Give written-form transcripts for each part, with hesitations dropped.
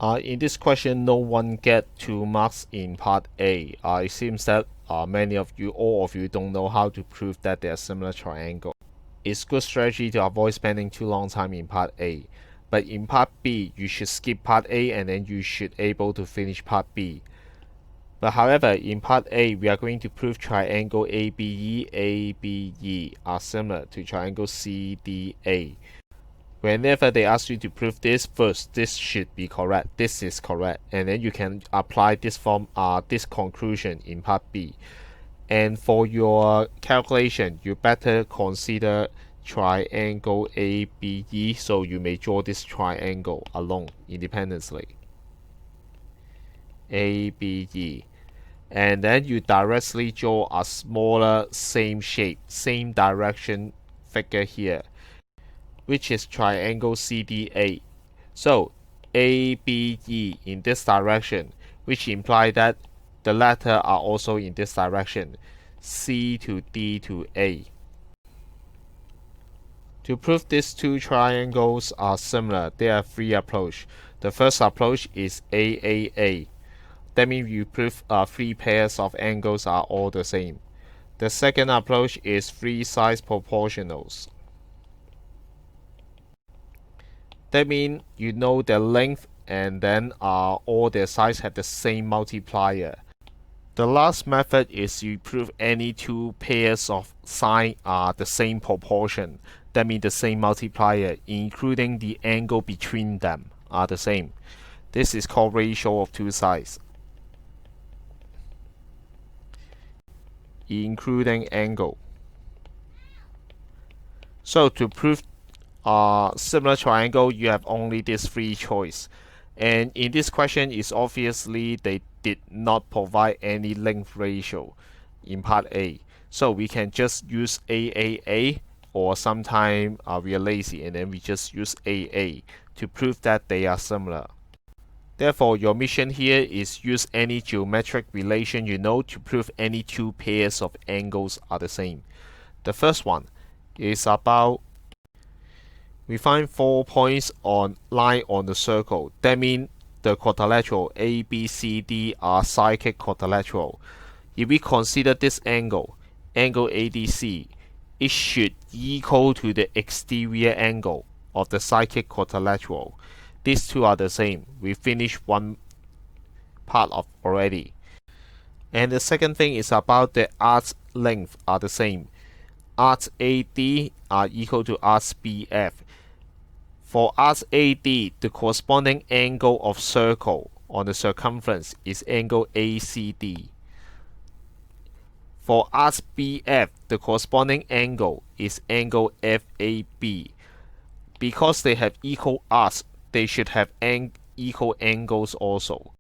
In this question, no one get 2 marks in part A. It seems that many of you, all of you, don't know how to prove that they are similar triangle. It's good strategy to avoid spending too long time in part A. But in part B, you should skip part A and then you should able to finish part B. But however, in part A, we are going to prove triangle ABE are similar to triangle CDA. Whenever they ask you to prove this, first this should be correct, this is correct, and then you can apply this this conclusion in part B. And for your calculation, you better consider triangle ABE, so you may draw this triangle alone independently. ABE. And then you directly draw a smaller same shape, same direction figure here, which is triangle CDA. So ABE in this direction, which implies that the letters are also in this direction, C to D to A. To prove these two triangles are similar, there are 3 approaches. The first approach is AAA. That means you prove 3 pairs of angles are all the same. The second approach is 3 sides proportionals. That means you know the length and then all their sides have the same multiplier. The last method is you prove any 2 pairs of sides are the same proportion. That means the same multiplier, including the angle between them are the same. This is called ratio of 2 sides, including angle. So to prove similar triangle, you have only these 3 choices. And in this question, it's obviously they did not provide any length ratio in part A. So we can just use AAA, or sometimes we are lazy and then we just use AA to prove that they are similar. Therefore, your mission here is use any geometric relation you know to prove any 2 pairs of angles are the same. The first one is about we find 4 points on line on the circle. That means the quadrilateral ABCD are cyclic quadrilateral. If we consider this angle ADC, it should equal to the exterior angle of the cyclic quadrilateral. These 2 are the same. We finished one part of already. And the second thing is about the arc length are the same. Arc AD are equal to arc BF. For arc AD, the corresponding angle of circle on the circumference is angle ACD. For arc BF, the corresponding angle is angle FAB. Because they have equal arcs, they should have equal angles also.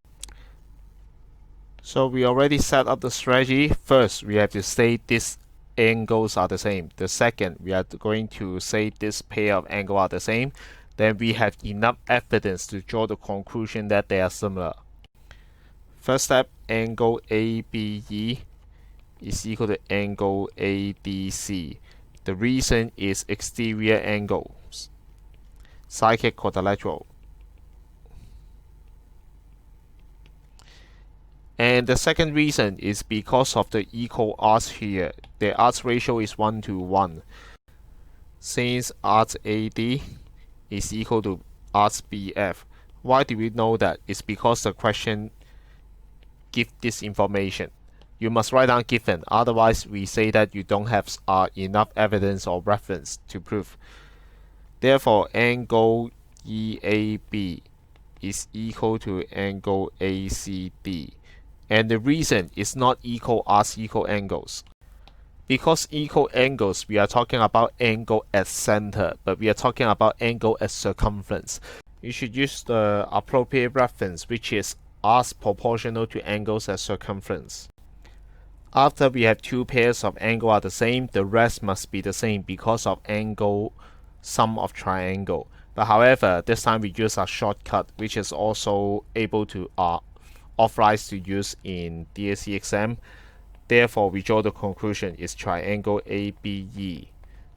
So we already set up the strategy. First, we have to say these angles are the same. The second, we are going to say this pair of angles are the same. Then we have enough evidence to draw the conclusion that they are similar. First step, angle ABE is equal to angle ADC. The reason is exterior angles, cyclic quadrilateral. And the second reason is because of the equal arcs here. The arc ratio is 1 to 1. Since arc AD is equal to arc BF. Why do we know that? It's because the question gives this information. You must write down given, otherwise we say that you don't have enough evidence or reference to prove. Therefore, angle EAB is equal to angle ACD. And the reason is not equal arcs equal angles. Because equal angles, we are talking about angle at center, but we are talking about angle at circumference. You should use the appropriate reference, which is arcs proportional to angles at circumference. After we have 2 pairs of angles are the same, the rest must be the same because of angle sum of triangle. But however, this time we use a shortcut, which is also able to authorized to use in DSE exam. Therefore, we draw the conclusion is triangle ABE,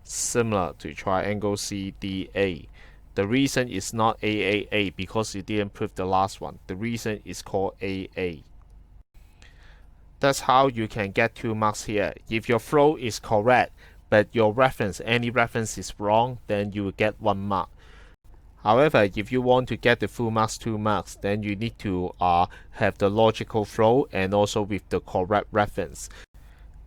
similar to triangle CDA. The reason is not AAA because you didn't prove the last one. The reason is called AA. That's how you can get 2 marks here. If your flow is correct, but your reference, any reference is wrong, then you will get 1 mark. However, if you want to get the full marks 2 marks, then you need to have the logical flow and also with the correct reference.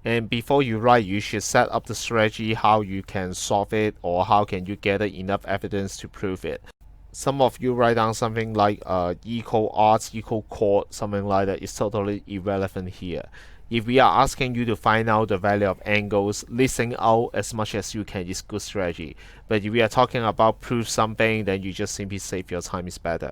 And before you write, you should set up the strategy how you can solve it or how can you gather enough evidence to prove it. Some of you write down something like equal odds, equal chord, something like that. It's totally irrelevant here. If we are asking you to find out the value of angles, listing out as much as you can is good strategy. But if we are talking about prove something, then you just simply save your time is better.